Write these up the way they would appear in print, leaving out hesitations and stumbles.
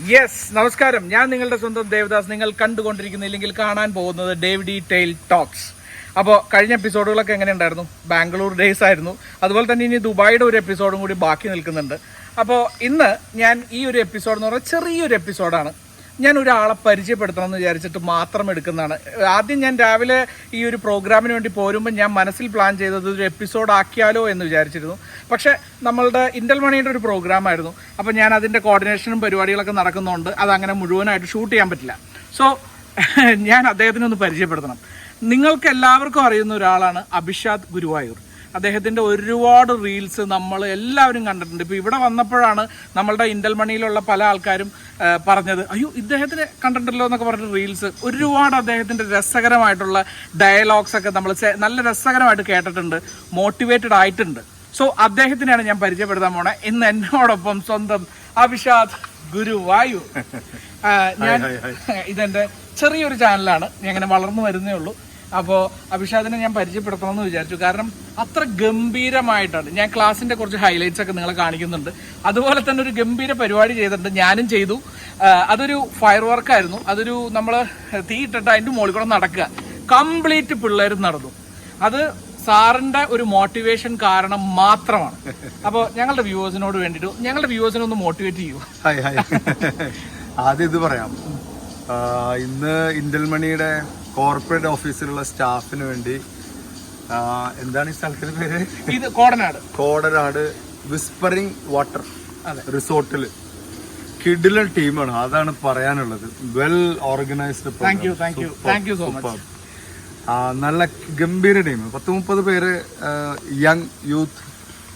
Yes, നമസ്കാരം. ഞാൻ നിങ്ങളുടെ സ്വന്തം ദേവദാസ്. നിങ്ങൾ കണ്ടുകൊണ്ടിരിക്കുന്ന ഇല്ലെങ്കിൽ കാണാൻ പോകുന്നത് ഡേവിഡി ടെയിൽ ടോക്സ്. അപ്പോൾ കഴിഞ്ഞ എപ്പിസോഡുകളൊക്കെ എങ്ങനെ ഉണ്ടായിരുന്നു? ബാംഗ്ലൂർ ഡേയ്സ് ആയിരുന്നു. അതുപോലെ തന്നെ ഇനി ദുബായിയുടെ ഒരു എപ്പിസോഡും കൂടി ബാക്കി നിൽക്കുന്നുണ്ട്. അപ്പോൾ ഇന്ന് ഞാൻ ഈ ഒരു എപ്പിസോഡ് എന്ന് പറഞ്ഞാൽ ചെറിയൊരു എപ്പിസോഡാണ്. ഞാൻ ഒരാളെ പരിചയപ്പെടുത്തണം എന്ന് വിചാരിച്ചിട്ട് മാത്രം എടുക്കുന്നതാണ്. ആദ്യം ഞാൻ രാവിലെ ഈ ഒരു പ്രോഗ്രാമിന് വേണ്ടി പോരുമ്പോൾ ഞാൻ മനസ്സിൽ പ്ലാൻ ചെയ്തത് ഒരു എപ്പിസോഡ് ആക്കിയാലോ എന്ന് വിചാരിച്ചിരുന്നു. പക്ഷേ നമ്മളുടെ ഇന്റൽ മണിയുടെ ഒരു പ്രോഗ്രാമായിരുന്നു. അപ്പോൾ ഞാൻ അതിൻ്റെ കോർഡിനേഷനും പരിപാടികളൊക്കെ നടക്കുന്നതുകൊണ്ട് അതങ്ങനെ മുഴുവനായിട്ട് ഷൂട്ട് ചെയ്യാൻ പറ്റില്ല. സോ ഞാൻ അദ്ദേഹത്തിനെ ഒന്ന് പരിചയപ്പെടുത്തണം. നിങ്ങൾക്ക് എല്ലാവർക്കും അറിയുന്ന ഒരാളാണ് അഭിഷാദ് ഗുരുവായൂർ. അദ്ദേഹത്തിൻ്റെ ഒരുപാട് റീൽസ് നമ്മൾ എല്ലാവരും കണ്ടിട്ടുണ്ട്. ഇപ്പോൾ ഇവിടെ വന്നപ്പോഴാണ് നമ്മളുടെ ഇന്റൽ മണിയിലുള്ള പല ആൾക്കാരും പറഞ്ഞത്, അയ്യോ ഇദ്ദേഹത്തിനെ കണ്ടിട്ടുണ്ടല്ലോ എന്നൊക്കെ പറഞ്ഞിട്ട് റീൽസ്. ഒരുപാട് അദ്ദേഹത്തിൻ്റെ രസകരമായിട്ടുള്ള ഡയലോഗ്സ് ഒക്കെ നമ്മൾ നല്ല രസകരമായിട്ട് കേട്ടിട്ടുണ്ട്, മോട്ടിവേറ്റഡ് ആയിട്ടുണ്ട്. സോ അദ്ദേഹത്തിനെയാണ് ഞാൻ പരിചയപ്പെടുത്താൻ പോണേ. ഇന്ന് എന്നോടൊപ്പം സ്വന്തം അഭിഷാദ് ഗുരുവായൂർ. ഞാൻ ഇതെൻ്റെ ചെറിയൊരു ചാനലാണ്, ഞാൻ അങ്ങനെ വളർന്നു വരുന്നേ ഉള്ളൂ. അപ്പോൾ അഭിഷാദിനെ ഞാൻ പരിചയപ്പെടുത്തണമെന്ന് വിചാരിച്ചു. കാരണം അത്ര ഗംഭീരമായിട്ടാണ്. ഞാൻ ക്ലാസ്സിൻ്റെ കുറച്ച് ഹൈലൈറ്റ്സ് ഒക്കെ നിങ്ങളെ കാണിക്കുന്നുണ്ട്. അതുപോലെ തന്നെ ഒരു ഗംഭീര പരിപാടി ചെയ്തിട്ടുണ്ട്, ഞാനും ചെയ്തു. അതൊരു ഫയർ വർക്കായിരുന്നു. അതൊരു നമ്മൾ തീയിട്ടിട്ട് അതിൻ്റെ മുകളിൽ കൂടെ നടക്കുക, കംപ്ലീറ്റ് പിള്ളേരും നടന്നു. അത് സാറിൻ്റെ ഒരു മോട്ടിവേഷൻ കാരണം മാത്രമാണ്. അപ്പോൾ ഞങ്ങളുടെ വ്യൂവേഴ്സിനോട് വേണ്ടിയിട്ട് ഞങ്ങളുടെ വ്യൂവേഴ്സിനെ ഒന്ന് മോട്ടിവേറ്റ് ചെയ്യൂ. ആദ്യം ഇത് പറയാം, ഇന്ന് ഇന്റൽ മണിയുടെ കോർപ്പറേറ്റ് ഓഫീസിലുള്ള സ്റ്റാഫിന് വേണ്ടി എന്താണ് ഈ സ്ഥലത്തിന്റെ പേര്? ഇത് കോടനാട് വിസ്പറിംഗ് വാട്ടർ റിസോർട്ടില് കിഡിലൻ ടീമാണ്. അതാണ് പറയാനുള്ളത്. Well organised. നല്ല ഗംഭീര ടീം. 10-30 പേര് യങ് യൂത്ത്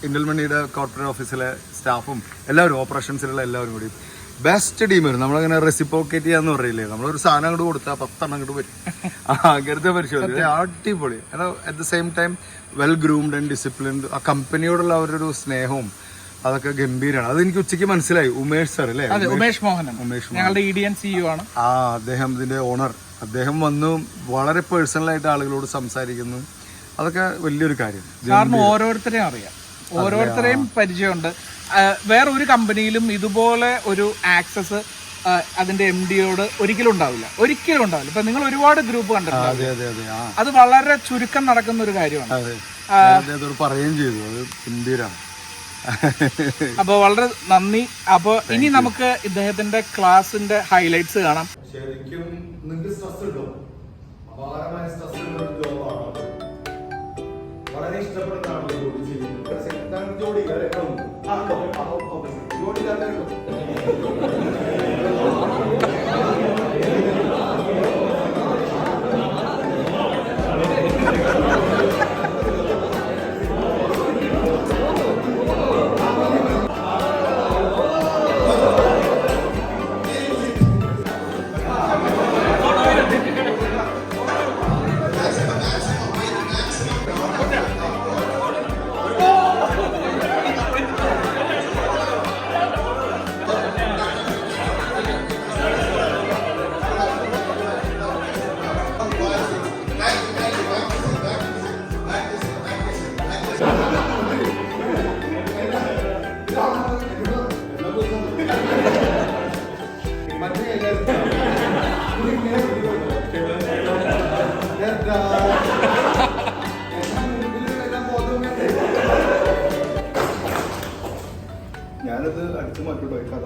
ഇന്റൽ മണിയുടെ കോർപ്പറേറ്റ് ഓഫീസിലെ സ്റ്റാഫും എല്ലാവരും, ഓപ്പറേഷൻസിലുള്ള എല്ലാവരും കൂടി ബെസ്റ്റ് ടീമായിരുന്നു. നമ്മളങ്ങനെ റെസിപ്പോക്കേറ്റ് ചെയ്യാന്ന് പറയില്ലേ, നമ്മളൊരു സാധനം അങ്ങോട്ട് കൊടുത്താൽ 10 എണ്ണം അങ്ങോട്ട് വരും. അങ്ങനത്തെ പരിശോധന അടിപൊളി. At the same time well groomed and disciplined. ആ കമ്പനിയോടുള്ള അവരൊരു സ്നേഹവും അതൊക്കെ ഗംഭീരമാണ്. അത് എനിക്ക് ഉച്ചയ്ക്ക് മനസ്സിലായി. ഉമേഷ് സാർ അല്ലേ? ഉമേഷ് മോഹൻ, ഞങ്ങളുടെ EDN CEO ആണ്. അദ്ദേഹം ഇതിന്റെ ഓണർ. അദ്ദേഹം വന്നു വളരെ പേഴ്സണലായിട്ട് ആളുകളോട് സംസാരിക്കുന്നു. അതൊക്കെ വലിയൊരു കാര്യം. കാരണം ഓരോരുത്തരെയും അറിയാം, ഓരോരുത്തരെയും പരിചയമുണ്ട്. വേറെ ഒരു കമ്പനിയിലും ഇതുപോലെ ഒരു ആക്സസ് അതിന്റെ MD-യോട് ഒരിക്കലും ഉണ്ടാവില്ല. ഇപ്പൊ നിങ്ങൾ ഒരുപാട് ഗ്രൂപ്പ് കണ്ടിട്ടുണ്ട്, അത് വളരെ ചുരുക്കം നടക്കുന്ന ഒരു കാര്യമാണ്. പറയുകയും ചെയ്തു, അത് ഗംഭീരാണ്. അപ്പൊ വളരെ നന്ദി. അപ്പൊ ഇനി നമുക്ക് ഇദ്ദേഹത്തിന്റെ ക്ലാസിന്റെ ഹൈലൈറ്റ്സ് കാണാം. ശരിക്കും നിങ്ങൾക്ക് സ്ട്രെസ് ഉണ്ടോ? അപാരമായ സ്ട്രെസ് ഉള്ള ഒരു ജോബാണ്. വളരെ ഇഷ്ടപ്പെടുന്നതാണ് ജോലി ചെയ്യുന്നത്. ജോലി ഞാനത് അടുത്ത് മാറ്റോട്ടോ കഥ.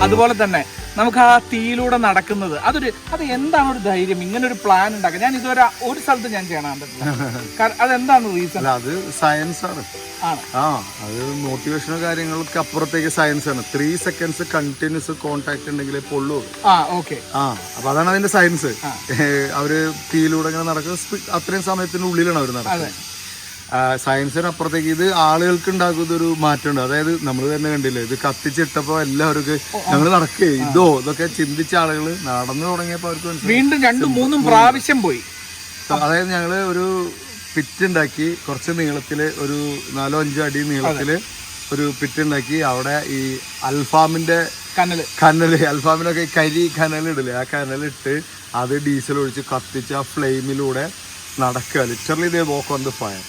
അതുപോലെ തന്നെ നമുക്ക് ആ തീയിലൂടെ നടക്കുന്നത് അത് എന്താണ് ഒരു ധൈര്യം ഇങ്ങനെ ഒരു പ്ലാൻ ഉണ്ടാക്കുക? ഞാൻ ഇതുവരെ ഒരു സ്ഥലത്ത് ഞാൻ ചെയ്യണം കണ്ടിട്ടില്ല. അതെന്താണ് റീസൺ? അത് സയൻസ് ആണ്. അത് മോട്ടിവേഷണൽ കാര്യങ്ങൾക്ക് അപ്പുറത്തേക്ക് സയൻസ് ആണ്. 3 seconds കണ്ടിന്യൂസ് കോണ്ടാക്ട് ഉണ്ടെങ്കിൽ പൊള്ളൂ. അപ്പൊ അതാണ് അതിന്റെ സയൻസ്. അവര് തീയിലൂടെ ഇങ്ങനെ നടക്കുക, അത്രയും സമയത്തിനുള്ളിലാണ് അവർ നടക്കുന്നത്. സയൻസിനപ്പുറത്തേക്ക് ഇത് ആളുകൾക്ക് ഉണ്ടാക്കുന്ന ഒരു മാറ്റമുണ്ട്. അതായത് നമ്മൾ തന്നെ കണ്ടില്ലേ, ഇത് കത്തിച്ചിട്ടപ്പോ എല്ലാവർക്കും ഞങ്ങൾ നടക്കേ ഇതൊക്കെ ചിന്തിച്ച ആളുകൾ നടന്നു തുടങ്ങിയപ്പോ അവർക്ക് വീണ്ടും 2-3 പ്രാവശ്യം പോയി. അതായത് ഞങ്ങള് ഒരു പിറ്റ് ഉണ്ടാക്കി, കുറച്ച് നീളത്തില് ഒരു 4-5 അടി നീളത്തില് ഒരു പിറ്റ് ഉണ്ടാക്കി. അവിടെ ഈ അൽഫാമിന്റെ കനല് അൽഫാമിനൊക്കെ കനലിടില്ലേ, ആ കനലിട്ട് അത് ഡീസൽ ഒഴിച്ച് കത്തിച്ച് ആ ഫ്ലെയിമിലൂടെ നടക്കുക. Literally they walk on the fire.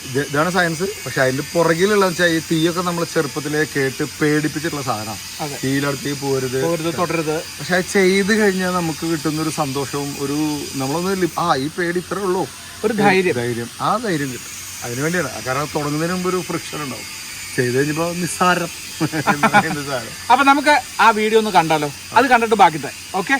ഇതാണ് സയൻസ്. പക്ഷെ അതിന്റെ പുറകിലുള്ള വെച്ചാൽ ഈ തീയൊക്കെ നമ്മൾ ചെറുപ്പത്തിലേ കേട്ട് പേടിപ്പിച്ചിട്ടുള്ള സാധനമാണ്. തീയിലടുത്തേക്ക് പോരുത്, തുടരുത്. പക്ഷെ അത് ചെയ്ത് കഴിഞ്ഞാൽ നമുക്ക് കിട്ടുന്ന ഒരു സന്തോഷവും നമ്മളൊന്ന് ഈ പേടി ഇത്രേ ഉള്ളൂ, ഒരു ധൈര്യം ആ ധൈര്യം കിട്ടും. അതിനു വേണ്ടിയാണ്. കാരണം തുടങ്ങുന്നതിന് മുമ്പ് ഒരു ഫ്രിക്ഷൻ ഉണ്ടാവും, ചെയ്ത് കഴിഞ്ഞപ്പോ നിസ്സാരം. അപ്പൊ നമുക്ക് ആ വീഡിയോ ഒന്ന് കണ്ടാലോ? അത് കണ്ടിട്ട് ബാക്കി തന്നെ. ഓക്കെ.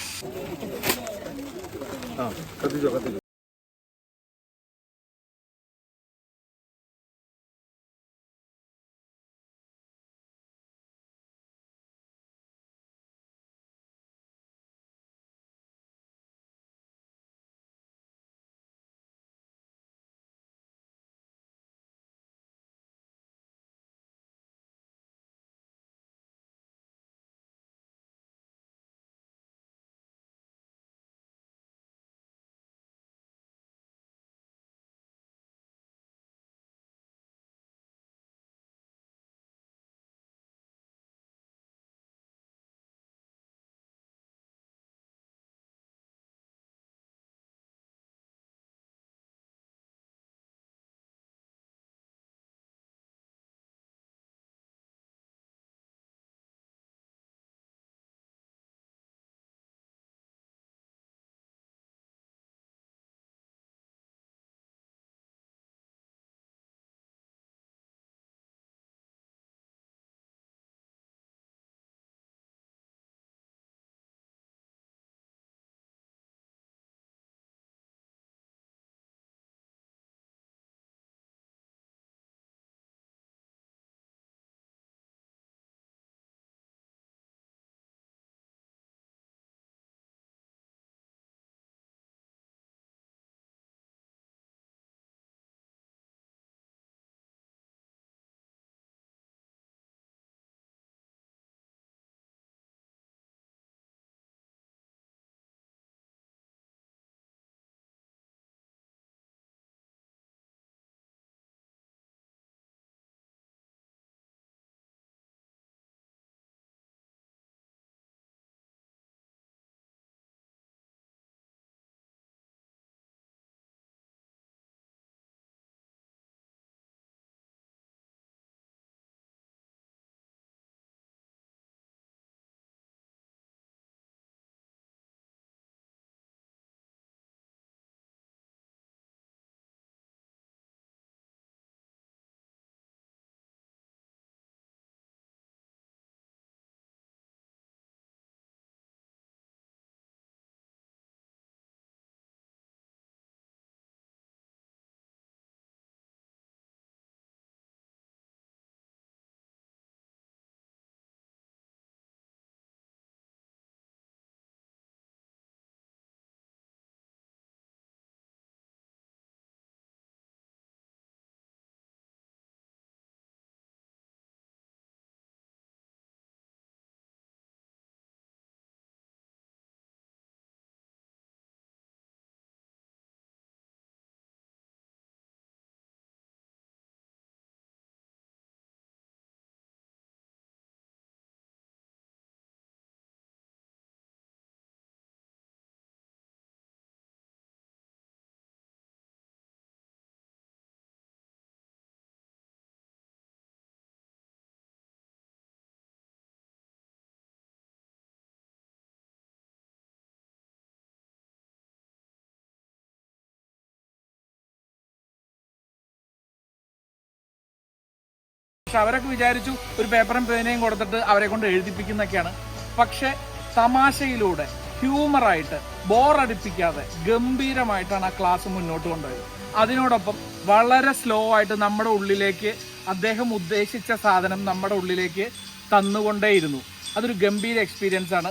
പക്ഷെ അവരൊക്കെ വിചാരിച്ചു ഒരു പേപ്പറും പേനയും കൊടുത്തിട്ട് അവരെ കൊണ്ട് എഴുതിപ്പിക്കുന്നൊക്കെയാണ്. പക്ഷെ തമാശയിലൂടെ ഹ്യൂമറായിട്ട് ബോറടിപ്പിക്കാതെ ഗംഭീരമായിട്ടാണ് ആ ക്ലാസ് മുന്നോട്ട് കൊണ്ടുപോയത്. അതിനോടൊപ്പം വളരെ സ്ലോ ആയിട്ട് നമ്മുടെ ഉള്ളിലേക്ക് അദ്ദേഹം ഉദ്ദേശിച്ച സാധനം നമ്മുടെ ഉള്ളിലേക്ക് തന്നുകൊണ്ടേയിരുന്നു. അതൊരു ഗംഭീര എക്സ്പീരിയൻസ് ആണ്.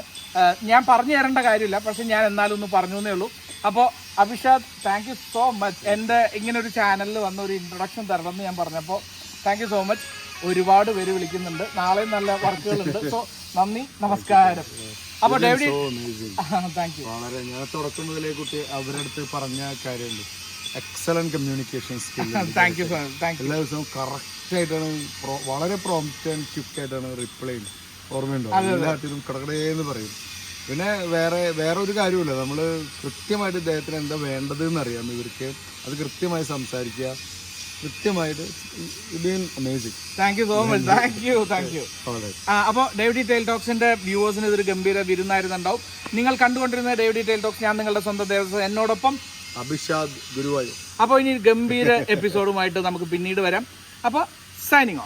ഞാൻ പറഞ്ഞു തരേണ്ട കാര്യമില്ല, പക്ഷെ ഞാൻ എന്നാലും ഒന്ന് പറഞ്ഞു എന്നേ ഉള്ളൂ. അപ്പോൾ Abhishad, thank you so much. എൻ്റെ ഇങ്ങനെ ഒരു ചാനലിൽ വന്ന ഒരു ഇൻട്രൊഡക്ഷൻ തരണമെന്ന് ഞാൻ പറഞ്ഞപ്പോൾ താങ്ക് യു സോ മച്ച്. ഒരുപാട് പേര് വിളിക്കുന്നുണ്ട്, നാളെയും നല്ല വർക്കുകളുണ്ട്. സോ നന്ദി, നമസ്കാരം. അപ്പോൾ ഡേവിഡ്, താങ്ക് യു. വളരെ ഞാൻ തുടക്കം മുതലേ കുട്ടി അവരുടെ അടുത്ത് പറഞ്ഞ കാര്യമുണ്ട്, excellent communication skill. Thank you thank you. എല്ലാ ദിവസവും കറക്റ്റ് ആയിട്ടാണ്, വളരെ പ്രോംപ്റ്റ് ആൻഡ് ക്വിക്ക് ആയിട്ടാണ് റിപ്ലൈ ചെയ്യുന്നത്. ഓർമ്മയുണ്ടോ? എല്ലാത്തിനും കടകടേന്ന് പറയും. പിന്നെ വേറെ ഒരു കാര്യമില്ല, നമ്മൾ കൃത്യമായിട്ട് ഇദ്ദേഹത്തിന് എന്താ വേണ്ടത് എന്നറിയാം. ഇവർക്ക് അത് കൃത്യമായി സംസാരിക്കുക, കൃത്യമായിട്ട്. Amazing. Thank you so much. Thank you. അപ്പോൾ ഡേവിഡ് ടെയിൽ ടോക്സിന്റെ വ്യൂവേഴ്സിന് ഇതൊരു ഗംഭീര വിരുന്നായിരുന്നുണ്ടാവും. നിങ്ങൾ കണ്ടുകൊണ്ടിരുന്ന ഡേവിഡ് ടെയിൽ ടോക്സ്, ഞാൻ നിങ്ങളുടെ സ്വന്തം ദേവസ്വം, എന്നോടൊപ്പം അഭിഷാദ് ഗുരുവായൂർ. അപ്പോൾ ഇനി ഗംഭീര എപ്പിസോഡുമായിട്ട് നമുക്ക് പിന്നീട് വരാം. അപ്പോൾ സൈനിങ് ഓഫ്.